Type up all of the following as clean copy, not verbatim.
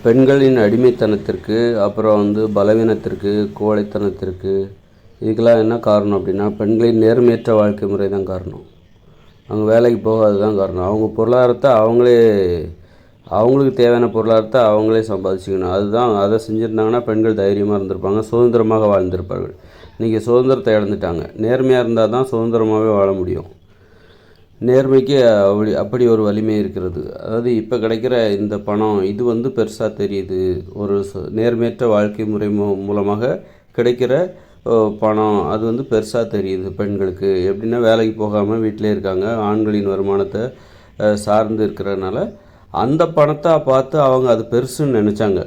பெண்களின் அடிமைத்தனத்திற்கு, அப்புறம் பலவீனத்திற்கு, கோழைத்தனத்திற்கு இதுக்கெல்லாம் என்ன காரணம் அப்படின்னா, பெண்களின் நேர்மையற்ற வாழ்க்கை முறை தான் காரணம். அவங்க வேலைக்கு போகாது தான் காரணம். அவங்க பொருளாதாரத்தை அவங்களுக்கு தேவையான பொருளாதாரத்தை அவங்களே சம்பாதிச்சுக்கணும். அதை செஞ்சுருந்தாங்கன்னா பெண்கள் தைரியமாக இருந்திருப்பாங்க, சுதந்திரமாக வாழ்ந்திருப்பார்கள். இன்றைக்கி சுதந்திரத்தை இழந்துட்டாங்க. நேர்மையாக இருந்தால் தான் சுதந்திரமாகவே வாழ முடியும். நேர்மைக்கு அப்படி ஒரு வலிமை இருக்கிறது. அதாவது இப்போ கிடைக்கிற இந்த பணம் இது பெருசாக தெரியுது. ஒரு நேர்மையற்ற வாழ்க்கை முறை மூலமாக கிடைக்கிற பணம் அது பெருசாக தெரியுது பெண்களுக்கு. எப்படின்னா, வேலைக்கு போகாமல் வீட்டிலே இருக்காங்க, ஆண்களின் வருமானத்தை சார்ந்து இருக்கிறதுனால அந்த பணத்தை பார்த்து அவங்க அது பெருசுன்னு நினச்சாங்க.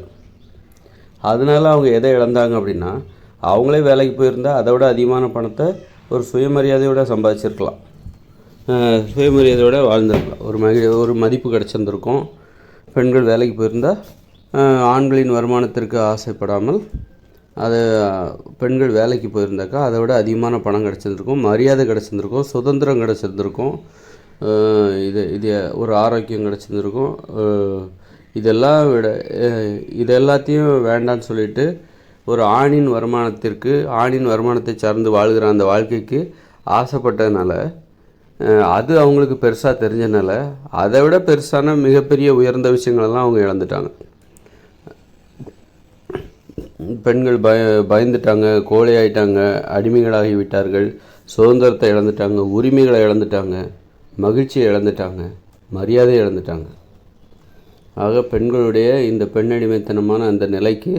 அதனால அவங்க எதை இழந்தாங்க அப்படின்னா, அவங்களே வேலைக்கு போயிருந்தால் அதை விட அதிகமான பணத்தை ஒரு சுயமரியாதையோடு சம்பாதிச்சிருக்கலாம், சுயமரியாதையோடு வாழ்ந்துருக்கலாம், ஒரு மதிப்பு கிடச்சிருந்துருக்கும். பெண்கள் வேலைக்கு போயிருந்தால் ஆண்களின் வருமானத்திற்கு ஆசைப்படாமல் பெண்கள் வேலைக்கு போயிருந்தாக்கா அதை விட அதிகமான பணம் கிடச்சிருந்துருக்கும், மரியாதை கிடச்சிருந்துருக்கும், சுதந்திரம் கிடச்சிருந்துருக்கும், இது ஒரு ஆரோக்கியம் கிடச்சிருந்துருக்கும். இது எல்லாத்தையும் வேண்டான்னு சொல்லிட்டு ஒரு ஆணின் வருமானத்தை சார்ந்து வாழ்கிற அந்த வாழ்க்கைக்கு ஆசைப்பட்டதுனால, அது அவங்களுக்கு பெருசாக தெரிஞ்சதுனால அதை விட பெருசான மிகப்பெரிய உயர்ந்த விஷயங்களெல்லாம் அவங்க இழந்துட்டாங்க. பெண்கள் பயந்துட்டாங்க, கோழையாயிட்டாங்க, அடிமைகளாகி விட்டார்கள், சுதந்திரத்தை இழந்துட்டாங்க, உரிமைகளை இழந்துட்டாங்க, மகிழ்ச்சியை இழந்துட்டாங்க, மரியாதையை இழந்துட்டாங்க. ஆக பெண்களுடைய இந்த பெண்ணடிமைத்தனமான அந்த நிலைக்கு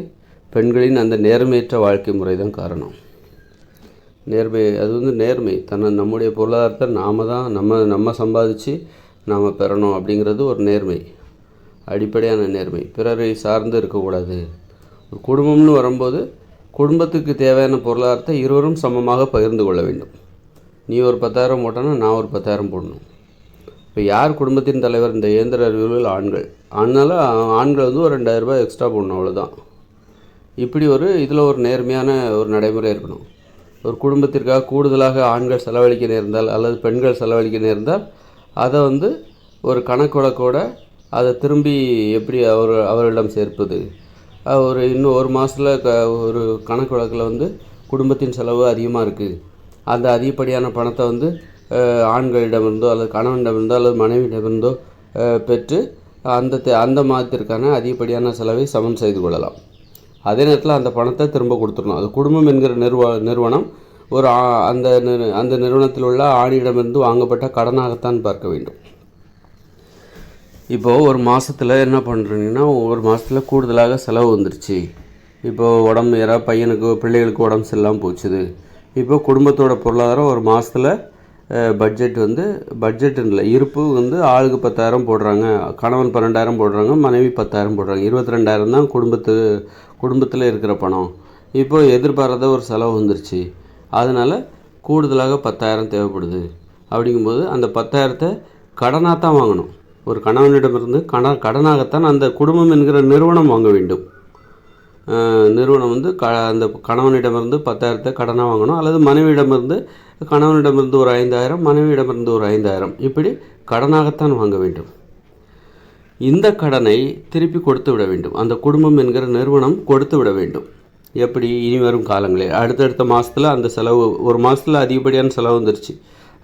பெண்களின் அந்த நேர்மையற்ற வாழ்க்கை முறை தான் காரணம். நேர்மை, அது நேர்மை, நம்முடைய பொருளாதாரத்தை நம்ம சம்பாதிச்சு நாம் பெறணும் அப்படிங்கிறது ஒரு நேர்மை, அடிப்படையான நேர்மை. பிறரை சார்ந்து இருக்கக்கூடாது. ஒரு குடும்பம்னு வரும்போது குடும்பத்துக்கு தேவையான பொருளாதாரத்தை இருவரும் சமமாக பகிர்ந்து கொள்ள வேண்டும். நீ ஒரு 10,000 போட்டோன்னா நான் ஒரு 10,000 போடணும். இப்போ யார் குடும்பத்தின் தலைவர்? இந்த இயந்திர அறிவியல் ஆண்கள். அதனால் ஆண்கள் ஒரு 2,000 ரூபாய் எக்ஸ்ட்ரா போடணும், அவ்வளோதான். இப்படி இதில் ஒரு நேர்மையான ஒரு நடைமுறை இருக்கணும். ஒரு குடும்பத்திற்காக கூடுதலாக ஆண்கள் செலவழிக்க நேர்ந்தால் அல்லது பெண்கள் செலவழிக்க நேர்ந்தால் அதை ஒரு கணக்கு வழக்கோடு அதை திரும்பி எப்படி அவர்களிடம் சேர்ப்பது, இன்னும் ஒரு மாதத்தில் ஒரு கணக்கு வழக்கில் குடும்பத்தின் செலவு அதிகமாக இருக்குது, அந்த அதிகப்படியான பணத்தை ஆண்களிடமிருந்தோ அல்லது கணவனிடமிருந்தோ அல்லது மனைவியிடமிருந்தோ பெற்று அந்த மாதத்திற்கான அதிகப்படியான செலவை சமன் செய்து கொள்ளலாம். அதே நேரத்தில் அந்த பணத்தை திரும்ப கொடுத்துடணும். அது குடும்பம் என்கிற நிறுவனம் அந்த நிறுவனத்தில் உள்ள ஆணியிடமிருந்து வாங்கப்பட்ட கடனாகத்தான் பார்க்க வேண்டும். இப்போது ஒரு மாதத்தில் என்ன பண்ணுறீங்கன்னா, ஒரு மாதத்தில் கூடுதலாக செலவு வந்துருச்சு. இப்போது உடம்பு யாராவது பையனுக்கு பிள்ளைகளுக்கு உடம்பு சரியில்லாமல் போச்சுது. இப்போ குடும்பத்தோட பொருளாதாரம் ஒரு மாதத்தில் பட்ஜெட் இல்லை, இருப்பு ஆளுக்கு 10,000 போடுறாங்க, கணவன் 12,000 போடுறாங்க, மனைவி 10,000 போடுறாங்க, 22,000 தான் குடும்பத்தில் இருக்கிற பணம். இப்போ எதிர்பாராத ஒரு செலவு வந்துருச்சு, அதனால் கூடுதலாக 10,000 தேவைப்படுது. அப்படிங்கும்போது அந்த 10,000 கடனாக தான் வாங்கணும். ஒரு கணவனிடமிருந்து கடனாகத்தான் அந்த குடும்பம் என்கிற நிறுவனம் வாங்க வேண்டும். நிறுவனம் அந்த கணவனிடமிருந்து 10,000 கடனாக வாங்கணும், அல்லது கணவனிடமிருந்து ஒரு 5,000, மனைவியிடமிருந்து ஒரு 5,000, இப்படி கடனாகத்தான் வாங்க வேண்டும். இந்த கடனை திருப்பி கொடுத்து விட வேண்டும். அந்த குடும்பம் என்கிற நிறுவனம் கொடுத்து விட வேண்டும். எப்படி? இனி வரும் காலங்களில் அடுத்தடுத்த மாதத்தில் அந்த செலவு, ஒரு மாதத்தில் அதிகப்படியான செலவு வந்துருச்சு,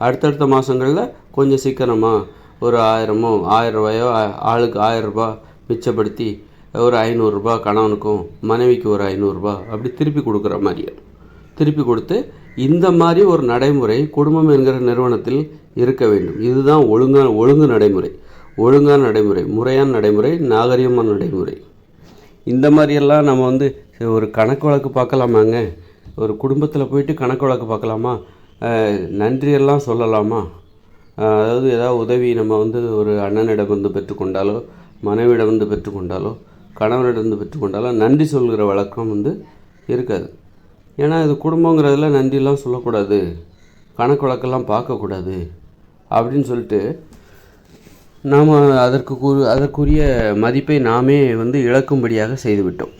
அடுத்தடுத்த மாதங்களில் கொஞ்சம் சிக்கனமாக ஒரு 1,000 ரூபாயோ ஆளுக்கு 1,000 ரூபாய் மிச்சப்படுத்தி ஒரு 500 ரூபாய் கணவனுக்கும் மனைவிக்கு ஒரு 500 ரூபாய் அப்படி திருப்பி கொடுக்குற மாதிரியே திருப்பி கொடுத்து, இந்த மாதிரி ஒரு நடைமுறை குடும்பம் என்கிற நிறுவனத்தில் இருக்க வேண்டும். இதுதான் ஒழுங்கு நடைமுறை, ஒழுங்கான நடைமுறை, முறையான நடைமுறை, நாகரிகமான நடைமுறை. இந்த மாதிரியெல்லாம் நம்ம ஒரு கணக்கு வழக்கு பார்க்கலாமாங்க? ஒரு குடும்பத்தில் போயிட்டு கணக்கு வழக்கு பார்க்கலாமா? நன்றியெல்லாம் சொல்லலாமா? அதாவது ஏதாவது உதவி நம்ம ஒரு அண்ணனிடமிருந்து பெற்றுக்கொண்டாலோ, மனைவியிடமிருந்து பெற்றுக்கொண்டாலோ, கணவனிடமிருந்து பெற்றுக்கொண்டாலோ நன்றி சொல்கிற வழக்கம் இருக்காது. ஏன்னா இது குடும்பங்கிறதுல நன்றியெல்லாம் சொல்லக்கூடாது, கணக்கு வழக்கெல்லாம் பார்க்கக்கூடாது அப்படின்னு சொல்லிட்டு நாம் அதற்குரிய மதிப்பை நாமே இழக்கும்படியாக செய்துவிட்டோம்.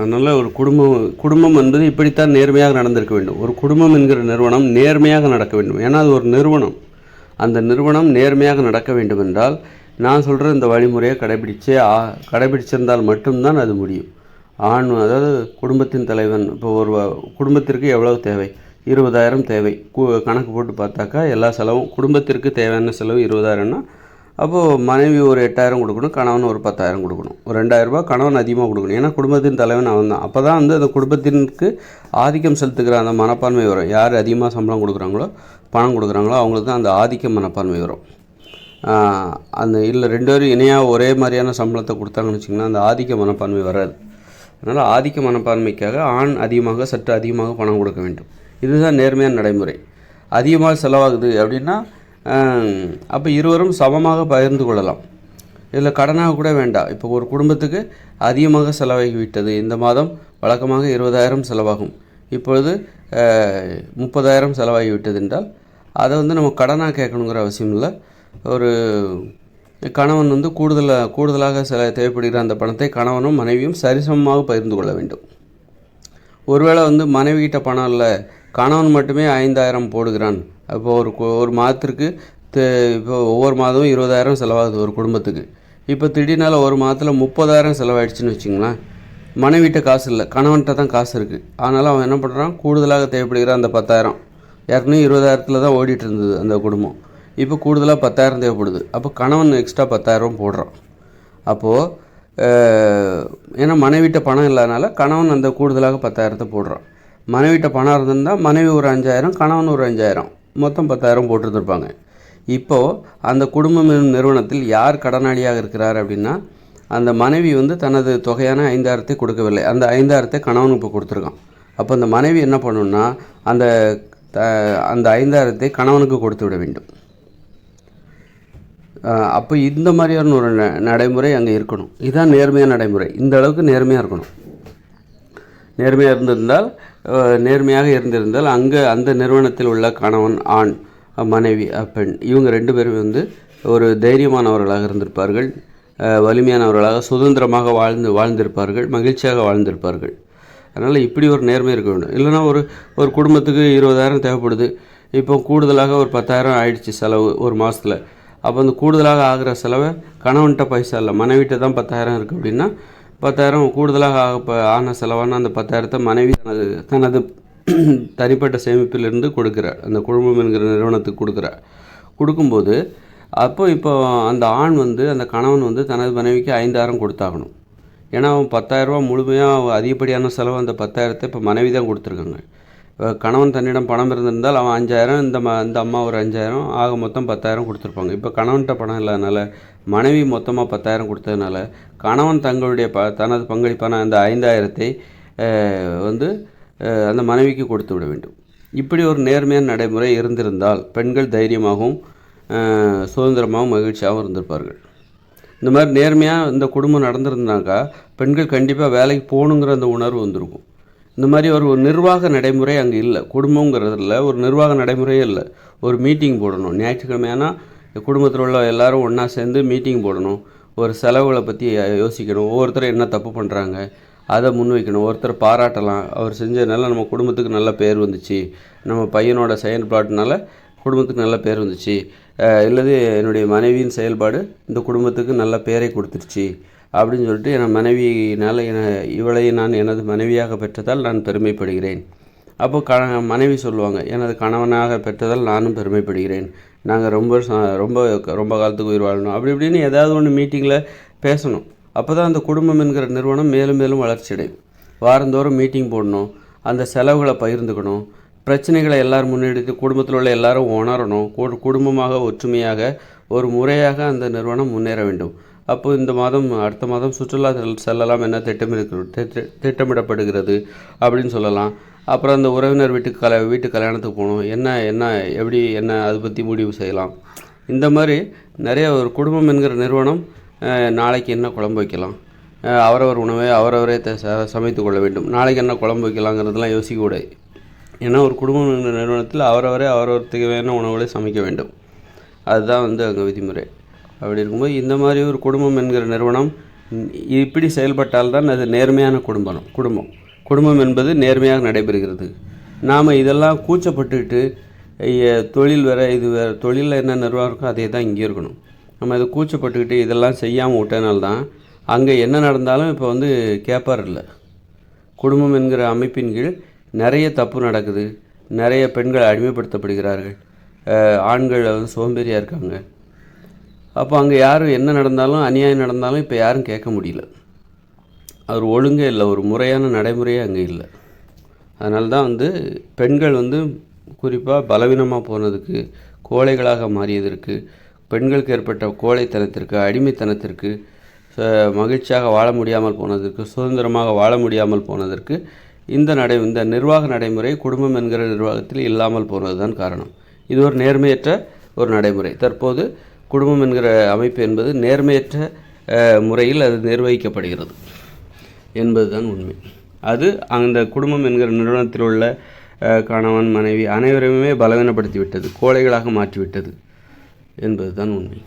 அதனால் ஒரு குடும்பம் என்பது இப்படித்தான் நேர்மையாக நடந்திருக்க வேண்டும். ஒரு குடும்பம் என்கிற நிறுவனம் நேர்மையாக நடக்க வேண்டும். ஏன்னா அது ஒரு நிறுவனம். அந்த நிறுவனம் நேர்மையாக நடக்க வேண்டும் என்றால் நான் சொல்கிற இந்த வழிமுறையை கடைபிடிச்சிருந்தால் மட்டும்தான் அது முடியும். அதாவது குடும்பத்தின் தலைவன் இப்போ ஒரு குடும்பத்திற்கு எவ்வளவு தேவை, 20,000 தேவை. கணக்கு போட்டு பார்த்தாக்கா எல்லா செலவும் குடும்பத்திற்கு தேவையான செலவு 20,000ன்னா அப்போது மனைவி ஒரு 8,000 கொடுக்கணும், கணவன் ஒரு 10,000 கொடுக்கணும். ஒரு 2,000 கணவன் அதிகமாக கொடுக்கணும். ஏன்னா குடும்பத்தின் தலைவன் அவன் தான். அப்போ தான் வந்து அந்த குடும்பத்திற்கு ஆதிக்கம் செலுத்துகிற அந்த மனப்பான்மை வரும். யார் அதிகமாக சம்பளம் கொடுக்குறாங்களோ, பணம் கொடுக்குறாங்களோ அவங்களுக்கு தான் அந்த ஆதிக்க மனப்பான்மை வரும். அந்த இல்லை 2 பேரும் இணையாக ஒரே மாதிரியான சம்பளத்தை கொடுத்தாங்கன்னு வச்சிங்கன்னா அந்த ஆதிக்க மனப்பான்மை வராது. அதனால் ஆதிக்க மனப்பான்மைக்காக ஆண் சற்று அதிகமாக பணம் கொடுக்க வேண்டும். இதுதான் நேர்மையான நடைமுறை. அதிகமாக செலவாகுது அப்படின்னா அப்போ இருவரும் சமமாக பகிர்ந்து கொள்ளலாம். இதில் கடனாக கூட வேண்டாம். இப்போ ஒரு குடும்பத்துக்கு அதிகமாக செலவாகி விட்டது, இந்த மாதம் வழக்கமாக 20,000 செலவாகும், இப்பொழுது 30,000 செலவாகி விட்டது என்றால் அதை வந்து நம்ம கடனாக கேட்கணுங்கிற அவசியம் இல்லை. ஒரு கணவன் வந்து கூடுதலாக தேவைப்படுகிற அந்த பணத்தை கணவனும் மனைவியும் சரிசமமாக பகிர்ந்து கொள்ள வேண்டும். ஒருவேளை வந்து மனைவிகிட்ட பணம் இல்லை, கணவன் மட்டுமே 5,000 போடுகிறான். அப்போது ஒரு மாதத்திற்கு இப்போ ஒவ்வொரு மாதமும் 20,000 செலவாகுது ஒரு குடும்பத்துக்கு. இப்போ திடீர்னால ஒரு மாதத்தில் 30,000 செலவாயிடுச்சுன்னு வச்சிங்களேன். மனைவிட்ட காசு இல்லை, கணவன்கிட்ட தான் காசு இருக்குது. அதனால் அவன் என்ன பண்ணுறான், கூடுதலாக தேவைப்படுகிற அந்த 10,000, ஏற்கனவே 20,000 தான் ஓடிட்டு இருந்தது அந்த குடும்பம், இப்போ கூடுதலாக 10,000 தேவைப்படுது. அப்போ கணவன் எக்ஸ்ட்ரா 10,000 போடுறான். அப்போது ஏன்னா மனைவிட்ட பணம் இல்லாதனால கணவன் அந்த கூடுதலாக 10,000 போடுறான். மனைவிட்ட பணம் இருந்திருந்தால் மனைவி ஒரு 5,000, கணவன் ஒரு 5,000, மொத்தம் 10,000 போட்டுருந்துருப்பாங்க. இப்போது அந்த குடும்பம் நிறுவனத்தில் யார் கடனாளியாக இருக்கிறார் அப்படின்னா அந்த மனைவி வந்து தனது தொகையான 5,000 கொடுக்கவில்லை. அந்த 5,000 கணவனுக்கு இப்போ கொடுத்துருக்கான். அப்போ அந்த மனைவி என்ன பண்ணணும்னா அந்த 5,000 கணவனுக்கு கொடுத்து விட வேண்டும். அப்போ இந்த மாதிரியான ஒரு நடைமுறை அங்கே இருக்கணும். இதுதான் நேர்மையான நடைமுறை. இந்த அளவுக்கு நேர்மையாக இருக்கணும். நேர்மையாக இருந்திருந்தால் அங்கே அந்த நிறுவனத்தில் உள்ள கணவன், ஆண், மனைவி, பெண், இவங்க 2 பேரும் வந்து ஒரு தைரியமானவர்களாக இருந்திருப்பார்கள், வலிமையானவர்களாக சுதந்திரமாக வாழ்ந்திருப்பார்கள், மகிழ்ச்சியாக வாழ்ந்திருப்பார்கள். அதனால் இப்படி ஒரு நேர்மை இருக்க வேண்டும். இல்லைனா ஒரு குடும்பத்துக்கு 20,000 தேவைப்படுது, இப்போ கூடுதலாக ஒரு 10,000 ஆயிடுச்சு செலவு ஒரு மாதத்தில். அப்போ அந்த கூடுதலாக ஆகிற செலவை கணவன்கிட்ட பைசா இல்லை, மனைவிட்ட தான் 10,000 இருக்குது அப்படின்னா 10,000 கூடுதலாக ஆன செலவான அந்த 10,000 மனைவி தனது தனிப்பட்ட சேமிப்பிலிருந்து கொடுக்குறார், அந்த குடும்பம் என்கிற நிறுவனத்துக்கு கொடுக்கும்போது இப்போ அந்த ஆண் வந்து அந்த கணவன் வந்து தனது மனைவிக்கு 5,000 கொடுத்தாகணும். ஏன்னா அவன் 10,000 முழுமையாக அதிகப்படியான செலவு அந்த 10,000 இப்போ மனைவி தான் கொடுத்துருக்காங்க. கணவன் தன்னிடம் பணம் இருந்திருந்தால் அவன் 5,000, இந்த அம்மா ஒரு 5,000, ஆக மொத்தம் 10,000 கொடுத்துருப்பாங்க. இப்போ கணவன்கிட்ட பணம் இல்லாதனால மனைவி மொத்தமாக 10,000 கொடுத்ததுனால கணவன் தனது பங்களிப்பான அந்த 5,000 வந்து அந்த மனைவிக்கு கொடுத்து விட வேண்டும். இப்படி ஒரு நேர்மையான நடைமுறை இருந்திருந்தால் பெண்கள் தைரியமாகவும் சுதந்திரமாகவும் மகிழ்ச்சியாகவும் இருந்திருப்பார்கள். இந்த மாதிரி நேர்மையாக இந்த குடும்பம் நடந்திருந்தாக்கா பெண்கள் கண்டிப்பாக வேலைக்கு போகணுங்கிற அந்த உணர்வு வந்திருக்கும். இந்த மாதிரி ஒரு நிர்வாக நடைமுறை அங்கே இல்லை. குடும்பங்கிறதுல ஒரு நிர்வாக நடைமுறையே இல்லை. ஒரு மீட்டிங் போடணும், ஞாயிற்றுக்கிழமையானா குடும்பத்தில் உள்ள எல்லோரும் ஒன்றா சேர்ந்து மீட்டிங் போடணும். ஒரு செலவுகளை பற்றி யோசிக்கணும், ஒவ்வொருத்தரும் என்ன தப்பு பண்ணுறாங்க அதை முன்வைக்கணும். ஒருத்தர் பாராட்டலாம், அவர் செஞ்சதுனால நம்ம குடும்பத்துக்கு நல்ல பேர் வந்துச்சு, நம்ம பையனோட செயல்பாட்டுனால குடும்பத்துக்கு நல்ல பேர் வந்துச்சு, இல்லது என்னுடைய மனைவியின் செயல்பாடு இந்த குடும்பத்துக்கு நல்ல பேரை கொடுத்துருச்சு அப்படின்னு சொல்லிட்டு என் மனைவியினால் இவளை நான் எனது மனைவியாக பெற்றதால் நான் பெருமைப்படுகிறேன். அப்போது மனைவி சொல்லுவாங்க, எனது கணவனாக பெற்றதால் நானும் பெருமைப்படுகிறேன், நாங்கள் ரொம்ப காலத்துக்கு உயிர் வாழணும், அப்படி இப்படின்னு ஏதாவது ஒன்று மீட்டிங்கில் பேசணும். அப்போ தான் அந்த குடும்பம் என்கிற நிறுவனம் மேலும் மேலும் வளர்ச்சி அடையும். வாரந்தோறும் மீட்டிங் போடணும், அந்த செலவுகளை பகிர்ந்துக்கணும், பிரச்சனைகளை எல்லோரும் முன்னெடுத்து குடும்பத்தில் உள்ள எல்லாரும் உணரணும், குடும்பமாக ஒற்றுமையாக ஒரு முறையாக அந்த நிறுவனம் முன்னேற வேண்டும். அப்போது அடுத்த மாதம் சுற்றுலா செல்லலாம் என்ன திட்டமிடப்படுகிறது அப்படின்னு சொல்லலாம். அப்புறம் அந்த உறவினர் வீட்டு கல்யாணத்துக்கு போகணும், என்ன அதை பற்றி முடிவு செய்யலாம். இந்த மாதிரி நிறைய ஒரு குடும்பம் என்கிற நிறுவனம் நாளைக்கு என்ன குழம்பு வைக்கலாம், அவரவர் உணவை அவரவரே சமைத்து கொள்ள வேண்டும். நாளைக்கு என்ன குழம்பு வைக்கலாங்கிறதுலாம் யோசிக்கக்கூடாது. ஏன்னா ஒரு குடும்பம் என்கிற நிறுவனத்தில் அவரவர் தேவையான உணவுகளை சமைக்க வேண்டும். அதுதான் அங்கே விதிமுறை. அப்படி இருக்கும்போது இந்த மாதிரி ஒரு குடும்பம் என்கிற நிறுவனம் இப்படி செயல்பட்டால்தான் அது நேர்மையான குடும்பம் என்பது நேர்மையாக நடைபெறுகிறது. நாம் இதெல்லாம் கூச்சப்பட்டுக்கிட்டு தொழில் வேறு இது வேறு, தொழிலில் என்ன நிர்வாகம் இருக்கோ அதே தான் இங்கே இருக்கணும். நம்ம இதை கூச்சப்பட்டுக்கிட்டு இதெல்லாம் செய்யாமல் விட்டனால்தான் அங்கே என்ன நடந்தாலும் இப்போ வந்து கேட்பார் இல்லை. குடும்பம் என்கிற அமைப்பின் கீழ் நிறைய தப்பு நடக்குது, நிறைய பெண்கள் அடிமைப்படுத்தப்படுகிறார்கள், ஆண்கள் வந்து சோம்பேறியாக இருக்காங்க. அப்போ அங்கே யாரும் என்ன நடந்தாலும் அநியாயம் நடந்தாலும் இப்போ யாரும் கேட்க முடியல. அது ஒழுங்கே இல்லை, ஒரு முறையான நடைமுறையே அங்கே இல்லை. அதனால தான் வந்து பெண்கள் வந்து குறிப்பாக பலவீனமாக போனதுக்கு, கோழைகளாக மாறியதற்கு, பெண்களுக்கு ஏற்பட்ட கோழைத்தனத்திற்கு, அடிமைத்தனத்திற்கு, மகிழ்ச்சியாக வாழ முடியாமல் போனதற்கு, சுதந்திரமாக வாழ முடியாமல் போனதற்கு இந்த நிர்வாக நடைமுறை குடும்பம் என்கிற நிர்வாகத்தில் இல்லாமல் போனது தான் காரணம். இது ஒரு நேர்மையற்ற ஒரு நடைமுறை. தற்போது குடும்பம் என்கிற அமைப்பு என்பது நேர்மையற்ற முறையில் அது நிர்வகிக்கப்படுகிறது என்பது தான் உண்மை. அது அந்த குடும்பம் என்கிற நிறுவனத்தில் உள்ள கணவன் மனைவி அனைவரையுமே பலவீனப்படுத்திவிட்டது, கோழைகளாக மாற்றிவிட்டது என்பது தான் உண்மை.